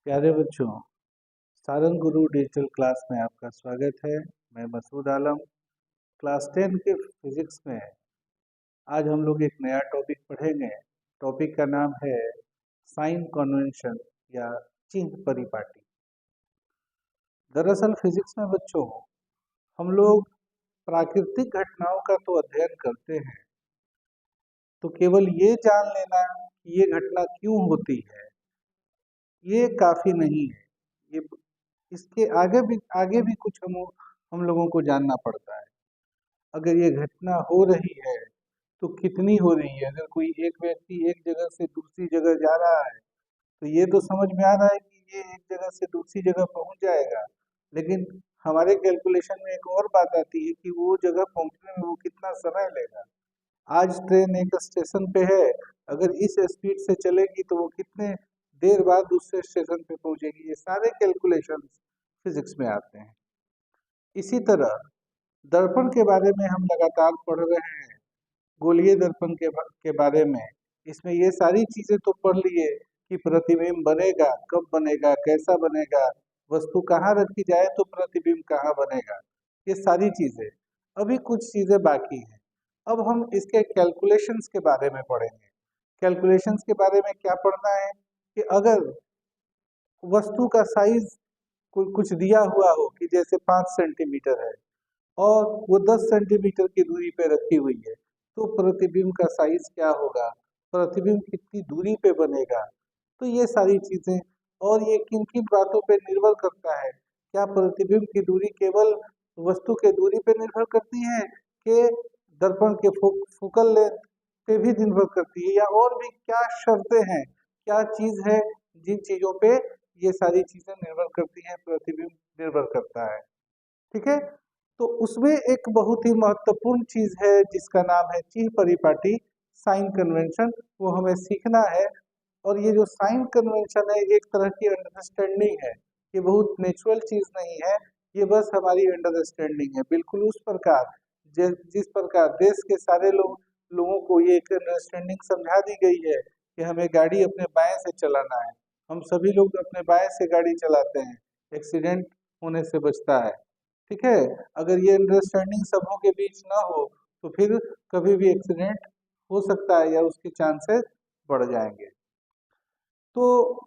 प्यारे बच्चों, सारंग गुरु digital class में आपका स्वागत है। मैं मसूद आलम। क्लास 10 के फिजिक्स में आज हम लोग एक नया टॉपिक पढ़ेंगे। टॉपिक का नाम है साइन कन्वेंशन या चिन्ह परिपाटी। दरअसल फिजिक्स में बच्चों हम लोग प्राकृतिक घटनाओं का तो अध्ययन करते हैं, तो केवल ये जान लेना कि ये घटना क्यों होती है ये काफी नहीं है। ये इसके आगे भी कुछ हम लोगों को जानना पड़ता है। अगर ये घटना हो रही है तो कितनी हो रही है। अगर कोई एक व्यक्ति एक जगह से दूसरी जगह जा रहा है तो ये तो समझ में आ रहा है कि ये एक जगह से दूसरी जगह पहुंच जाएगा, लेकिन हमारे कैलकुलेशन में एक और बात आती है कि वो जगह पहुंचने में वो कितना समय लेगा। आज ट्रेन एक स्टेशन पे है, अगर इस स्पीड से चलेगी तो वो कितने देर बाद दूसरे स्टेशन पे पहुंचेगी। ये सारे कैलकुलेशन फिजिक्स में आते हैं। इसी तरह दर्पण के बारे में हम लगातार पढ़ रहे हैं, गोलीय दर्पण के बारे में। इसमें ये सारी चीजें तो पढ़ लिए कि प्रतिबिंब बनेगा, कब बनेगा, कैसा बनेगा, वस्तु कहाँ रखी जाए तो प्रतिबिंब कहाँ बनेगा, ये सारी चीजें। अभी कुछ चीजें बाकी हैं। अब हम इसके कैलकुलेशंस के बारे में पढ़ेंगे। कैलकुलेशंस के बारे में क्या पढ़ना है कि अगर वस्तु का साइज कोई कुछ दिया हुआ हो कि जैसे 5 सेंटीमीटर है और वो 10 सेंटीमीटर की दूरी पे रखी हुई है, तो प्रतिबिंब का साइज क्या होगा, प्रतिबिंब कितनी दूरी पे बनेगा। तो ये सारी चीजें, और ये किन किन बातों पे निर्भर करता है। क्या प्रतिबिंब की दूरी केवल वस्तु के दूरी पे निर्भर करती है कि दर्पण के फोकल लेंथ पे भी निर्भर करती है, या और भी क्या शर्तें हैं, क्या चीज है जिन चीजों पे ये सारी चीजें निर्भर करती हैं, प्रतिबिंब निर्भर करता है। ठीक है। तो उसमें एक बहुत ही महत्वपूर्ण चीज है जिसका नाम है चिन्ह परिपाटी, साइन कन्वेंशन। वो हमें सीखना है। और ये जो साइन कन्वेंशन है एक तरह की अंडरस्टैंडिंग है। ये बहुत नेचुरल चीज नहीं है, ये बस हमारी अंडरस्टैंडिंग है। बिल्कुल उस प्रकार जिस प्रकार देश के सारे लोगों को ये एक अंडरस्टैंडिंग समझा दी गई है कि हमें गाड़ी अपने बाएं से चलाना है। हम सभी लोग अपने बाएं से गाड़ी चलाते हैं, एक्सीडेंट होने से बचता है। ठीक है। अगर ये अंडरस्टैंडिंग सबों के बीच ना हो तो फिर कभी भी एक्सीडेंट हो सकता है या उसके चांसेस बढ़ जाएंगे। तो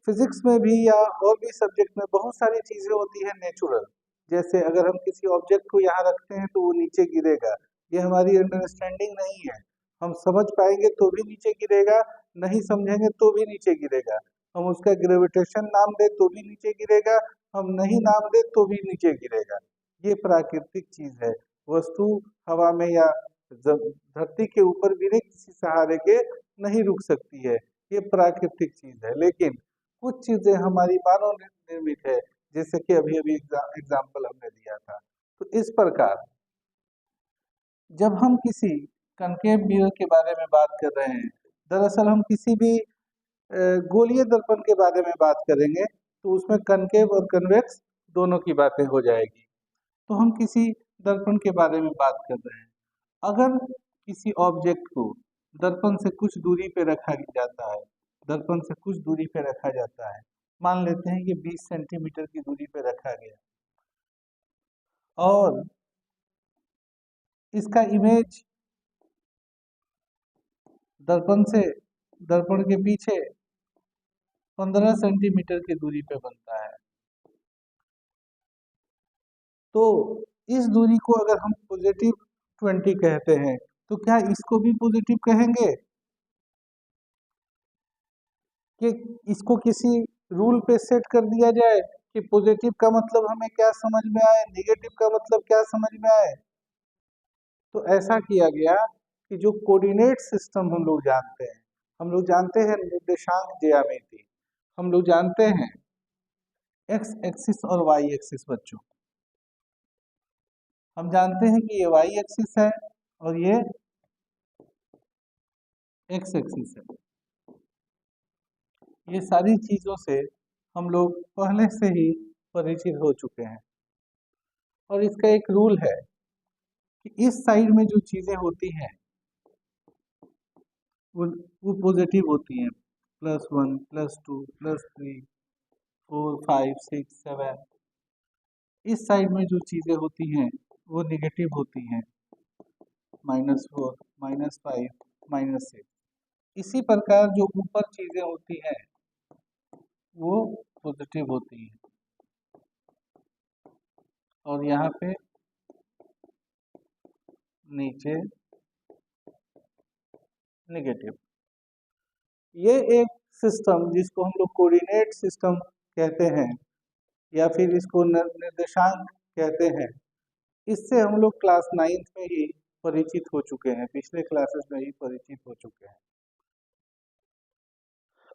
फिजिक्स में भी या और भी सब्जेक्ट में बहुत सारी चीजें होती है नेचुरल। जैसे अगर हम किसी ऑब्जेक्ट को यहाँ रखते हैं तो वो नीचे गिरेगा, ये हमारी अंडरस्टैंडिंग नहीं है। हम समझ पाएंगे तो भी नीचे गिरेगा, नहीं समझेंगे तो भी नीचे गिरेगा। हम उसका ग्रेविटेशन नाम दे तो भी नीचे गिरेगा, हम नहीं नाम दे तो भी नीचे गिरेगा। ये प्राकृतिक चीज है। वस्तु हवा में या धरती के ऊपर बिना किसी सहारे के नहीं रुक सकती है। ये प्राकृतिक चीज है। लेकिन कुछ चीजें हमारी मानव निर्मित है, जैसे कि अभी अभी एग्जाम्पल हमने दिया था। तो इस प्रकार जब हम किसी कनकेव मिरर के बारे में बात कर रहे हैं, दरअसल हम किसी भी गोलीय दर्पण के बारे में बात करेंगे तो उसमें कनकेव और कन्वेक्स दोनों की बातें हो जाएगी। तो हम किसी दर्पण के बारे में बात कर रहे हैं। अगर किसी ऑब्जेक्ट को दर्पण से कुछ दूरी पे रखा जाता है, दर्पण से कुछ दूरी पे रखा जाता है, मान लेते हैं कि 20 सेंटीमीटर की दूरी पे रखा गया, और इसका इमेज दर्पण के पीछे 15 सेंटीमीटर की दूरी पे बनता है। तो इस दूरी को अगर हम +20 कहते हैं तो क्या इसको भी पॉजिटिव कहेंगे कि इसको किसी रूल पे सेट कर दिया जाए कि पॉजिटिव का मतलब हमें क्या समझ में आए, नेगेटिव का मतलब क्या समझ में आए। तो ऐसा किया गया कि जो कोऑर्डिनेट सिस्टम हम लोग जानते हैं निर्देशांक ज्यामिति, हम लोग जानते हैं एक्स एक्सिस और वाई एक्सिस। बच्चों हम जानते हैं कि ये वाई एक्सिस है और ये एक्स एक्सिस है। ये सारी चीजों से हम लोग पहले से ही परिचित हो चुके हैं। और इसका एक रूल है कि इस साइड में जो चीजें होती हैं वो पॉजिटिव होती हैं, +1 +2 +3 4 5 6 7, इस साइड में जो चीजें होती हैं वो निगेटिव होती हैं, -4 -5 -6। इसी प्रकार जो ऊपर चीजें होती हैं वो पॉजिटिव होती हैं, और यहाँ पे नीचे नेगेटिव। ये एक सिस्टम जिसको हम लोग कोऑर्डिनेट सिस्टम कहते हैं या फिर इसको निर्देशांक कहते हैं, इससे हम लोग क्लास 9th में ही परिचित हो चुके हैं, पिछले क्लासेस में ही परिचित हो चुके हैं,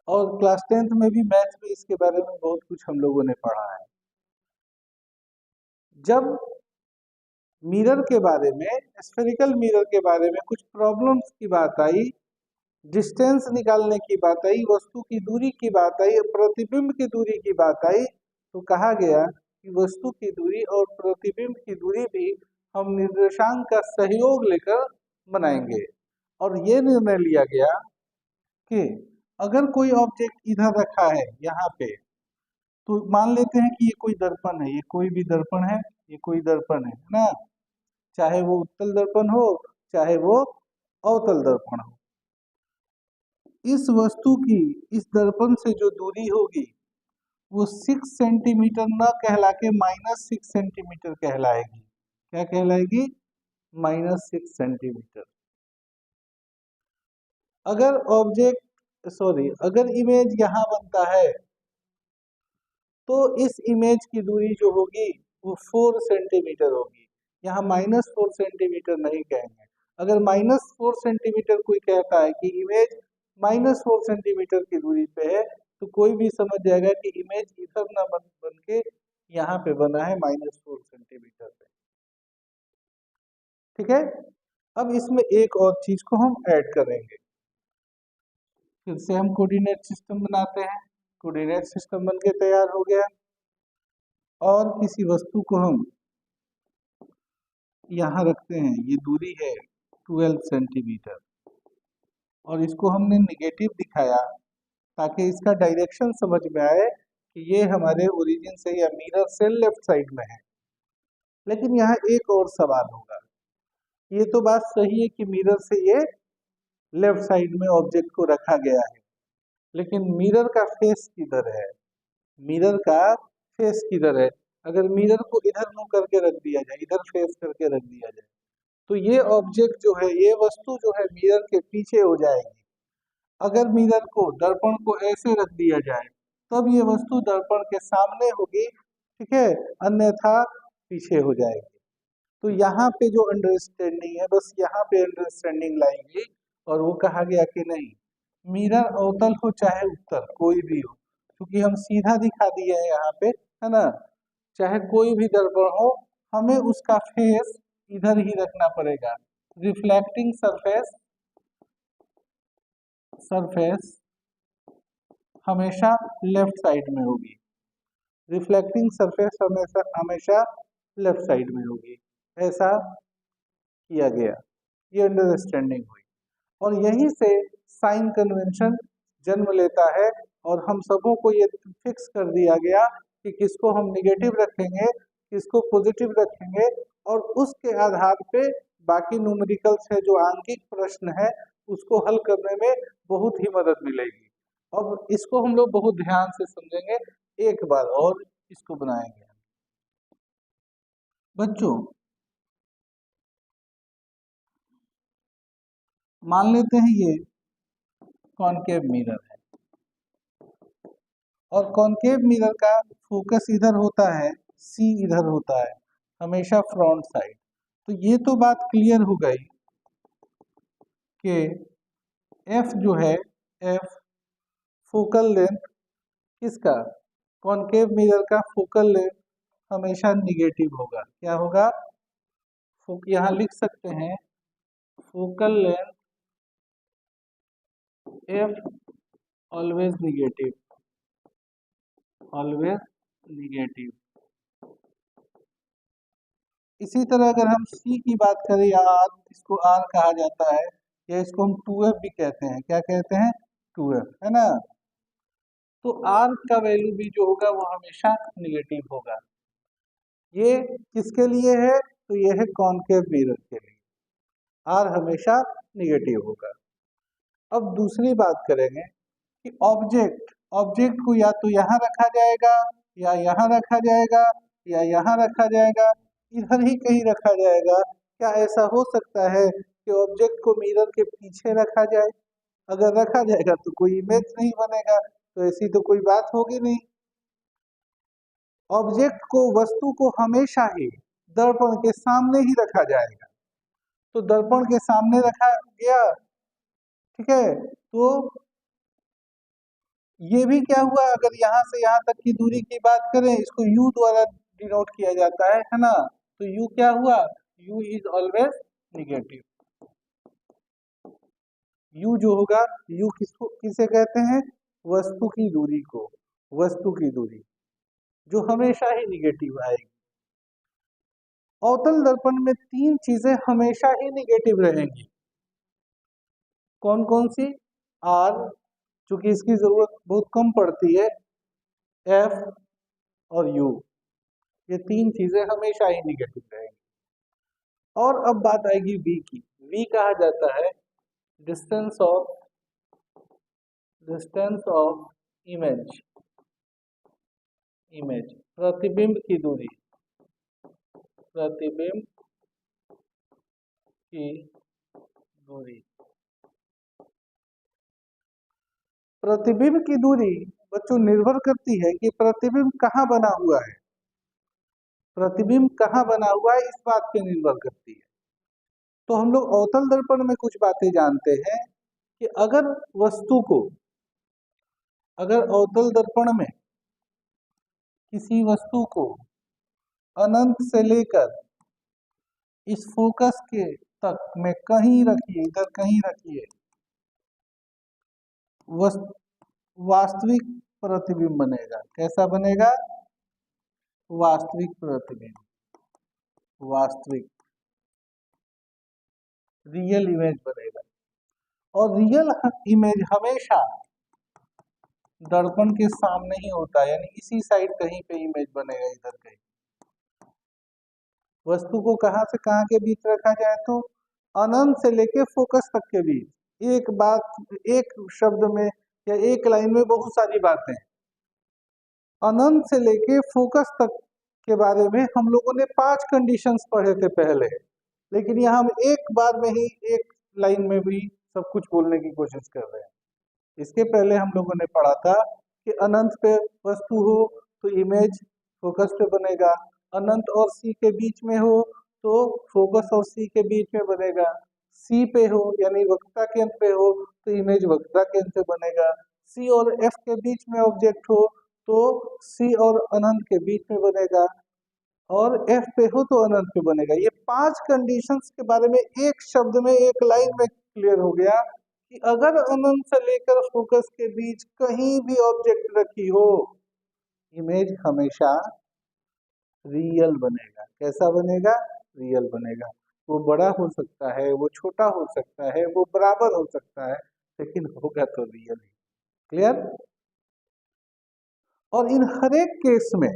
और क्लास 10th में भी मैथ में इसके बारे में बहुत कुछ हम लोगों ने पढ़ा है। जब मिरर के बारे में, स्फेरिकल मिरर के बारे में कुछ प्रॉब्लम्स की बात आई, डिस्टेंस निकालने की बात आई, वस्तु की दूरी की बात आई, प्रतिबिंब की दूरी की बात आई, तो कहा गया कि वस्तु की दूरी और प्रतिबिंब की दूरी भी हम निर्देशांक का सहयोग लेकर बनाएंगे। और ये निर्णय लिया गया कि अगर कोई ऑब्जेक्ट इधर रखा है यहाँ पे, तो मान लेते हैं कि ये कोई दर्पण है, ये कोई भी दर्पण है, ये कोई दर्पण है ना, चाहे वो उत्तल दर्पण हो चाहे वो अवतल दर्पण हो। इस वस्तु की इस दर्पण से जो दूरी होगी वो 6 सेंटीमीटर न कहला के -6 सेंटीमीटर कहलाएगी। क्या कहलाएगी? -6 सेंटीमीटर। अगर इमेज यहाँ बनता है तो इस इमेज की दूरी जो होगी वो 4 सेंटीमीटर होगी। यहाँ -4 सेंटीमीटर नहीं कहेंगे। अगर -4 सेंटीमीटर कोई कहता है कि इमेज -4 सेंटीमीटर की दूरी पे है, तो कोई भी समझ जाएगा कि इमेज इधर ना बन के यहाँ पे बना है -4 सेंटीमीटर पे। ठीक है, अब इसमें एक और चीज को हम ऐड करेंगे। फिर से हम कोऑर्डिनेट सिस्टम बनाते हैं। कोऑर्डिनेट सिस्टम बन के तैयार हो गया, और किसी वस्तु को हम यहाँ रखते हैं, ये दूरी है 12 सेंटीमीटर, और इसको हमने निगेटिव दिखाया ताकि इसका डायरेक्शन समझ में आए कि ये हमारे ओरिजिन से या मिरर से लेफ्ट साइड में है। लेकिन यहाँ एक और सवाल होगा। ये तो बात सही है कि मिरर से ये लेफ्ट साइड में ऑब्जेक्ट को रखा गया है, लेकिन मिरर का फेस किधर है? मिरर का फेस किधर है? अगर मिरर को इधर मुंह करके रख दिया जाए, इधर फेस करके रख दिया जाए, तो ये ऑब्जेक्ट जो है, ये वस्तु जो है मिरर के पीछे हो जाएगी। अगर मिरर को, दर्पण को ऐसे रख दिया जाए, तब ये वस्तु दर्पण के सामने होगी, ठीक है, अन्यथा पीछे हो जाएगी। तो यहाँ पे जो अंडरस्टैंडिंग है, बस यहाँ पे अंडरस्टैंडिंग लाएंगे, और वो कहा गया कि नहीं, मिरर अवतल हो चाहे उत्तल, कोई भी हो, क्योंकि हम सीधा दिखा दिए हैं यहाँ पे, है ना, चाहे कोई भी दर्पण हो, हमें उसका फेस इधर ही रखना पड़ेगा। रिफ्लेक्टिंग सरफेस हमेशा लेफ्ट साइड में होगी। रिफ्लेक्टिंग सरफेस हमेशा लेफ्ट साइड में होगी। ऐसा किया गया, ये अंडरस्टैंडिंग हुई, और यहीं से साइन कन्वेंशन जन्म लेता है, और हम सबों को ये फिक्स कर दिया गया कि किसको हम निगेटिव रखेंगे, किसको पॉजिटिव रखेंगे, और उसके आधार पे बाकी न्यूमेरिकल्स है, जो आंकिक प्रश्न है, उसको हल करने में बहुत ही मदद मिलेगी। अब इसको हम लोग बहुत ध्यान से समझेंगे, एक बार और इसको बनाएंगे। बच्चों, मान लेते हैं ये कॉनकेव मिरर है, और कॉनकेव मिरर का फोकस इधर होता है, सी इधर होता है, हमेशा फ्रंट साइड। तो ये तो बात क्लियर हो गई कि एफ जो है, एफ फोकल लेंथ किसका, कॉनकेव मिरर का फोकल लेंथ हमेशा निगेटिव होगा। क्या होगा? यहाँ लिख सकते हैं, focal length F always negative, always negative. इसी तरह अगर हम सी की बात करें, या आर, इसको आर कहा जाता है, या इसको हम 2f भी कहते हैं। क्या कहते हैं? 2f, है ना। तो आर का वैल्यू भी जो होगा वो हमेशा निगेटिव होगा। ये किसके लिए है? तो ये है कॉनकेव मिरर के लिए, आर हमेशा निगेटिव होगा। अब दूसरी बात करेंगे कि ऑब्जेक्ट ऑब्जेक्ट को या तो यहाँ रखा जाएगा, या यहाँ रखा जाएगा, या यहाँ रखा जाएगा, इधर ही कहीं रखा जाएगा। क्या ऐसा हो सकता है कि ऑब्जेक्ट को मिरर के पीछे रखा जाए? अगर रखा जाएगा तो कोई इमेज नहीं बनेगा, तो ऐसी तो कोई बात होगी नहीं। ऑब्जेक्ट को, वस्तु को हमेशा ही दर्पण के सामने ही रखा जाएगा। तो दर्पण के सामने रखा गया, ठीक है। तो ये भी क्या हुआ, अगर यहाँ से यहाँ तक की दूरी की बात करें, इसको u द्वारा डिनोट किया जाता है ना। तो u क्या हुआ? u is always negative. u जो होगा, u किसको किसे कहते हैं? वस्तु की दूरी को, वस्तु की दूरी जो हमेशा ही निगेटिव आएगी। अवतल दर्पण में तीन चीजें हमेशा ही निगेटिव रहेंगी। कौन कौन सी? r, चूंकि इसकी जरूरत बहुत कम पड़ती है, f और u, ये तीन चीजें हमेशा ही निगेटिव रहेंगी। और अब बात आएगी v की। v कहा जाता है डिस्टेंस ऑफ इमेज, प्रतिबिंब की दूरी, प्रतिबिंब की दूरी। प्रतिबिंब की दूरी बच्चों निर्भर करती है कि प्रतिबिंब कहाँ बना हुआ है। प्रतिबिंब कहाँ बना हुआ है इस बात पे निर्भर करती है। तो हम लोग अवतल दर्पण में कुछ बातें जानते हैं कि अगर वस्तु को, अगर अवतल दर्पण में किसी वस्तु को अनंत से लेकर इस फोकस के तक में कहीं रखिए, इधर कहीं रखिए, वास्तविक प्रतिबिंब बनेगा। कैसा बनेगा? वास्तविक प्रतिबिंब, वास्तविक रियल इमेज बनेगा। और रियल इमेज हमेशा दर्पण के सामने ही होता है, यानी इसी साइड कहीं पे इमेज बनेगा, इधर कहीं। वस्तु को कहां से कहां के बीच रखा जाए? तो अनंत से लेके फोकस तक के बीच। एक बात, एक शब्द में या एक लाइन में बहुत सारी बातें। अनंत से लेके फोकस तक के बारे में हम लोगों ने 5 कंडीशंस पढ़े थे पहले, लेकिन यहाँ हम एक बार में ही एक लाइन में भी सब कुछ बोलने की कोशिश कर रहे हैं। इसके पहले हम लोगों ने पढ़ा था कि अनंत पे वस्तु हो तो इमेज फोकस पे बनेगा, अनंत और सी के बीच में हो तो फोकस और सी के बीच में बनेगा, सी पे हो यानी वक्रता केंद्र पे हो तो इमेज वक्रता केंद्र पे बनेगा, सी और एफ के बीच में ऑब्जेक्ट हो तो सी और अनंत के बीच में बनेगा, और एफ पे हो तो अनंत पे बनेगा। ये 5 कंडीशंस के बारे में एक शब्द में, एक लाइन में क्लियर हो गया कि अगर अनंत से लेकर फोकस के बीच कहीं भी ऑब्जेक्ट रखी हो, इमेज हमेशा रियल बनेगा। कैसा बनेगा? रियल बनेगा। वो बड़ा हो सकता है, वो छोटा हो सकता है, वो बराबर हो सकता है, लेकिन होगा तो रियल ही। क्लियर? और इन हर एक केस में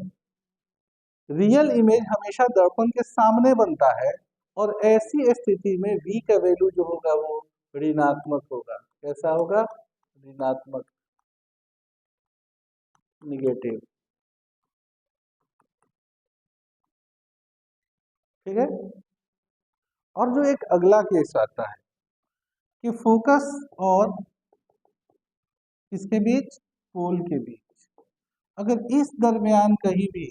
रियल इमेज हमेशा दर्पण के सामने बनता है, और ऐसी स्थिति में v का वैल्यू जो होगा वो ऋणात्मक होगा। कैसा होगा? ऋणात्मक, निगेटिव। ठीक है। और जो एक अगला केस आता है कि फोकस और किसके बीच? पोल के बीच। अगर इस दरमियान कहीं भी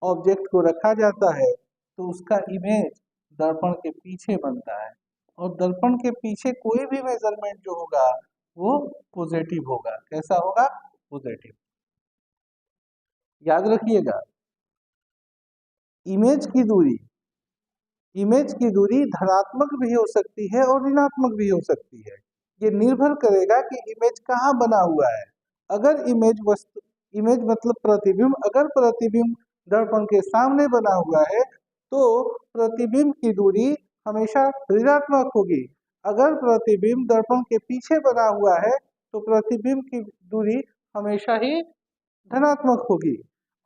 ऑब्जेक्ट को रखा जाता है तो उसका इमेज दर्पण के पीछे बनता है, और दर्पण के पीछे कोई भी मेजरमेंट जो होगा वो पॉजिटिव होगा। कैसा होगा? पॉजिटिव। याद रखिएगा, इमेज की दूरी, इमेज की दूरी धनात्मक भी हो सकती है और ऋणात्मक भी हो सकती है। ये निर्भर करेगा कि इमेज कहाँ बना हुआ है। अगर इमेज वस्तु, इमेज मतलब प्रतिबिंब, अगर प्रतिबिंब दर्पण के सामने बना हुआ है तो प्रतिबिंब की दूरी हमेशा ऋणात्मक होगी। अगर प्रतिबिंब दर्पण के पीछे बना हुआ है तो प्रतिबिंब की दूरी हमेशा ही धनात्मक होगी।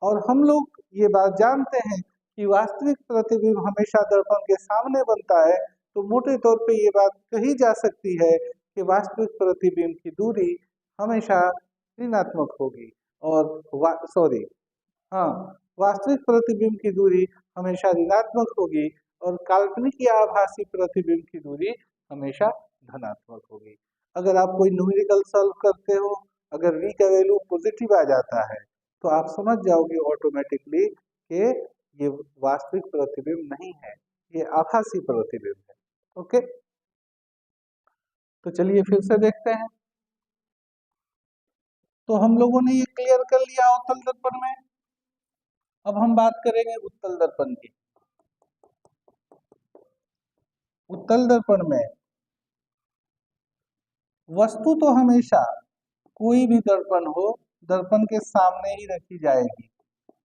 और हम लोग ये बात जानते हैं कि वास्तविक प्रतिबिंब हमेशा दर्पण के सामने बनता है, तो मोटे तौर पे ये बात कही जा सकती है कि वास्तविक प्रतिबिंब की दूरी हमेशा ऋणात्मक होगी। और सॉरी, हाँ, वास्तविक प्रतिबिंब की दूरी हमेशा ऋणात्मक होगी और काल्पनिक या आभासी प्रतिबिंब की दूरी हमेशा धनात्मक होगी। अगर आप कोई न्यूमेरिकल सॉल्व करते हो, अगर v का वैल्यू पॉजिटिव आ जाता है, तो आप समझ जाओगे ऑटोमेटिकली कि ये वास्तविक प्रतिबिंब नहीं है, ये आभासी प्रतिबिंब है। ओके, तो चलिए फिर से देखते हैं। तो हम लोगों ने ये क्लियर कर लिया अवतल दर्पण में। अब हम बात करेंगे उत्तल दर्पण की। उत्तल दर्पण में वस्तु तो हमेशा, कोई भी दर्पण हो, दर्पण के सामने ही रखी जाएगी,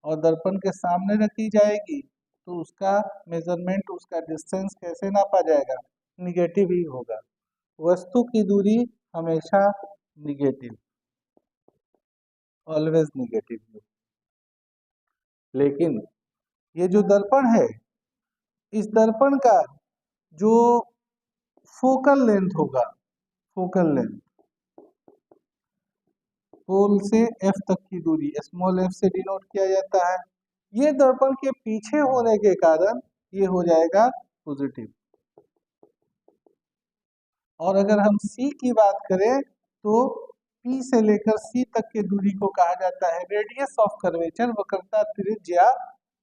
और दर्पण के सामने रखी जाएगी तो उसका मेजरमेंट, उसका डिस्टेंस कैसे नापा जाएगा? निगेटिव ही होगा। वस्तु की दूरी हमेशा निगेटिव, ऑलवेज निगेटिव। लेकिन ये जो दर्पण है, इस दर्पण का जो फोकल लेंथ होगा, फोकल लेंथ, पोल से एफ तक की दूरी स्मॉल एफ से डिनोट किया जाता है। ये दर्पण के पीछे होने के कारण ये हो जाएगा पॉजिटिव। और अगर हम C की बात करें तो P से लेकर C तक की दूरी को कहा जाता है रेडियस ऑफ कर्वेचर, वक्रता त्रिज्या।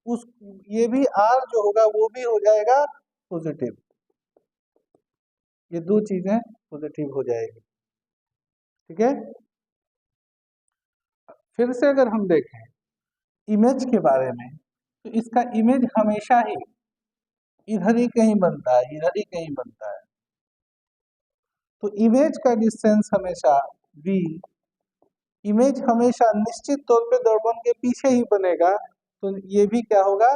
उस ये भी R जो होगा वो भी हो जाएगा पॉजिटिव। ये दो चीजें पॉजिटिव हो जाएगी। ठीक है, फिर से अगर हम देखें इमेज के बारे में, तो इसका इमेज हमेशा ही इधर ही कहीं बनता है, इधर ही कहीं बनता है। तो इमेज का डिस्टेंस हमेशा v, इमेज हमेशा निश्चित तौर पे दर्पण के पीछे ही बनेगा, तो ये भी क्या होगा?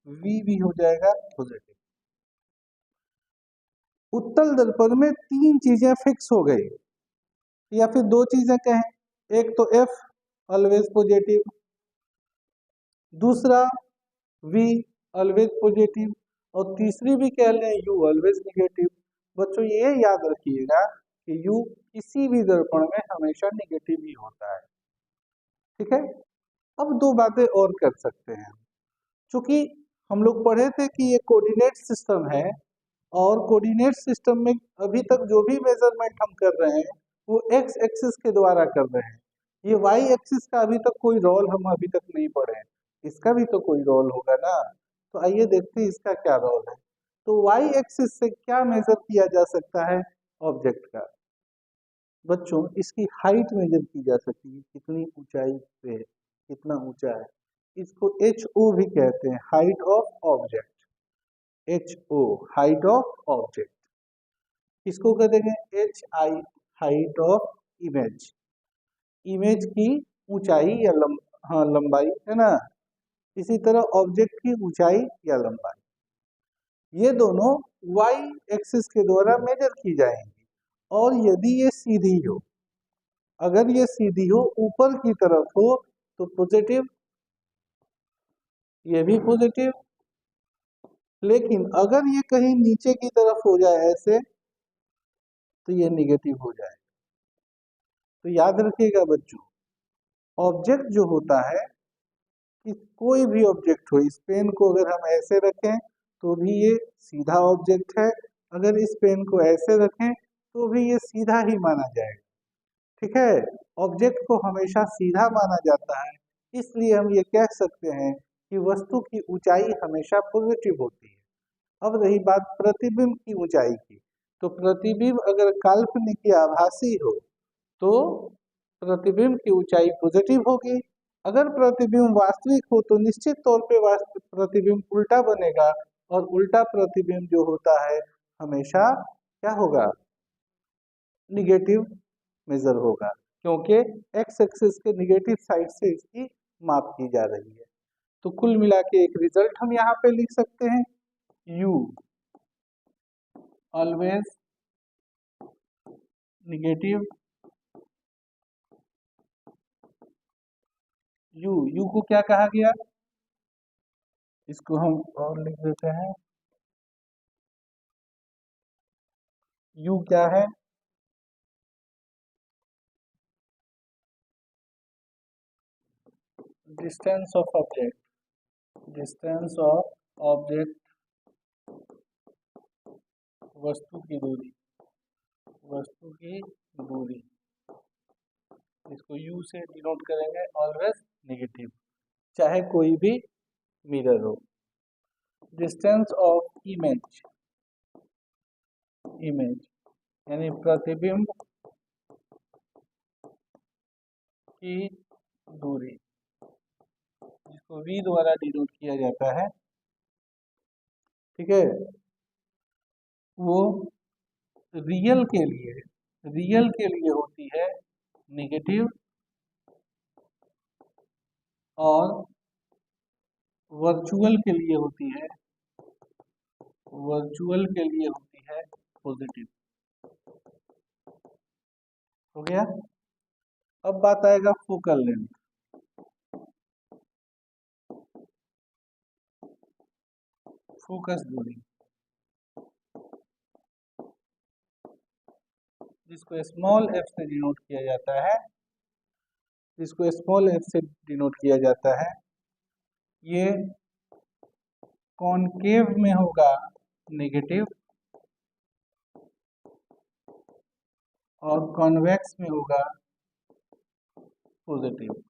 v भी हो जाएगा पॉजिटिव। उत्तल दर्पण में तीन चीजें फिक्स हो गई, या फिर दो चीजें कहें, एक तो f ऑलवेज पॉजिटिव, दूसरा v ऑलवेज पॉजिटिव, और तीसरी भी कह लें u ऑलवेज निगेटिव। बच्चों ये याद रखिएगा कि u किसी भी दर्पण में हमेशा निगेटिव ही होता है। ठीक है, अब दो बातें और कर सकते हैं। क्योंकि हम लोग पढ़े थे कि ये कोऑर्डिनेट सिस्टम है, और कोऑर्डिनेट सिस्टम में अभी तक जो भी मेजरमेंट हम कर रहे हैं वो एक्स एक्सिस के द्वारा कर रहे हैं। ये वाई एक्सिस का अभी तक कोई रोल हम अभी तक नहीं पढ़े, इसका भी तो कोई रोल होगा ना। तो आइए देखते हैं इसका क्या रोल है। तो वाई एक्सिस से क्या मेजर किया जा सकता है ऑब्जेक्ट का? बच्चों इसकी हाइट मेजर की जा सकती है, कितनी ऊंचाई पे है, कितना ऊंचा है। इसको HO भी कहते हैं, height of object. HO, height of object. इसको कह देंगे HI, height of image. Image की ऊंचाई या हाँ लंबाई है ना। इसी तरह ऑब्जेक्ट की ऊंचाई या लंबाई, ये दोनों वाई एक्सिस के द्वारा मेजर की जाएंगी। और यदि ये सीधी हो, अगर ये सीधी हो, ऊपर की तरफ हो, तो पॉजिटिव, ये भी पॉजिटिव। लेकिन अगर ये कहीं नीचे की तरफ हो जाए ऐसे, तो ये निगेटिव हो जाए। तो याद रखिएगा बच्चों, ऑब्जेक्ट जो होता है, कि कोई भी ऑब्जेक्ट हो, इस पेन को अगर हम ऐसे रखें तो भी ये सीधा ऑब्जेक्ट है, अगर इस पेन को ऐसे रखें तो भी ये सीधा ही माना जाएगा। ठीक है, ऑब्जेक्ट को हमेशा सीधा माना जाता है, इसलिए हम ये कह सकते हैं कि वस्तु की ऊंचाई हमेशा पॉजिटिव होती है। अब रही बात प्रतिबिंब की ऊंचाई की, तो प्रतिबिंब अगर काल्पनिक या आभासी हो तो प्रतिबिंब की ऊंचाई पॉजिटिव होगी। अगर प्रतिबिंब वास्तविक हो तो निश्चित तौर पे प्रतिबिंब उल्टा बनेगा, और उल्टा प्रतिबिंब जो होता है हमेशा क्या होगा? निगेटिव मेजर होगा, क्योंकि एक्स एक्सिस के निगेटिव साइड से इसकी माप की जा रही है। तो कुल मिला के एक रिजल्ट हम यहाँ पे लिख सकते हैं, u ऑलवेज निगेटिव यू को क्या कहा गया, इसको हम और लिख देते हैं। यू क्या है, distance of object, distance of object, वस्तु की दूरी, वस्तु की दूरी, इसको यू से डिनोट करेंगे, ऑलवेज नेगेटिव, चाहे कोई भी मिरर हो। डिस्टेंस ऑफ इमेज, इमेज यानी प्रतिबिंब की दूरी, जिसको v द्वारा डिनोट किया जाता है, ठीक है। वो रियल के लिए होती है नेगेटिव, और वर्चुअल के लिए होती है, वर्चुअल के लिए होती है पॉजिटिव। हो गया। अब बात आएगा फोकल लेंथ। फोकस दूरी, जिसको स्मॉल एफ से डिनोट किया जाता है, जिसको स्मॉल एफ से डिनोट किया जाता है, ये कॉनकेव में होगा नेगेटिव, और कॉन्वेक्स में होगा पॉजिटिव।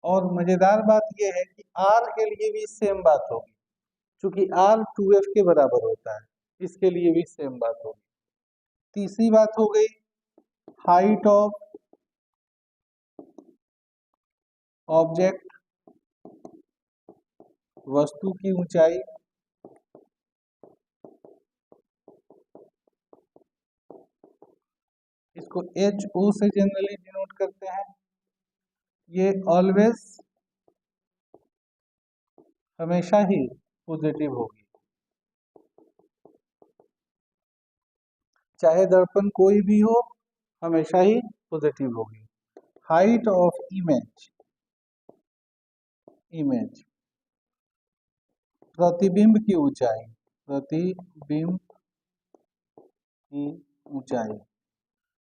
और मजेदार बात यह है कि आर के लिए भी सेम बात होगी, क्योंकि आर 2f के बराबर होता है, इसके लिए भी सेम बात होगी। तीसरी बात हो गई हाइट ऑफ ऑब्जेक्ट, वस्तु की ऊंचाई, इसको एच ओ से जनरली डिनोट करते हैं। ये ऑलवेज हमेशा ही पॉजिटिव होगी, चाहे दर्पण कोई भी हो, हमेशा ही पॉजिटिव होगी। हाइट ऑफ इमेज, इमेज प्रतिबिंब की ऊंचाई, प्रतिबिंब की ऊंचाई,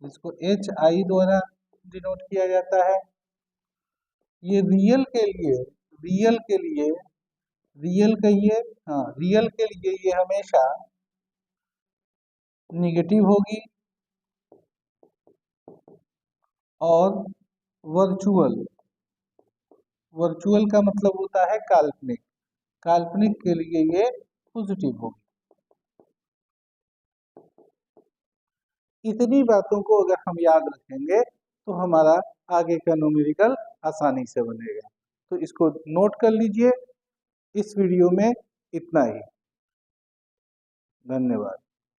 जिसको एच आई द्वारा डिनोट किया जाता है। ये रियल के लिए, रियल के लिए, रियल कहिए, हाँ रियल के लिए ये हमेशा निगेटिव होगी, और वर्चुअल, वर्चुअल का मतलब होता है काल्पनिक, काल्पनिक के लिए ये पॉजिटिव होगी। इतनी बातों को अगर हम याद रखेंगे तो हमारा आगे का न्यूमेरिकल आसानी से बनेगा। तो इसको नोट कर लीजिए। इस वीडियो में इतना ही। धन्यवाद।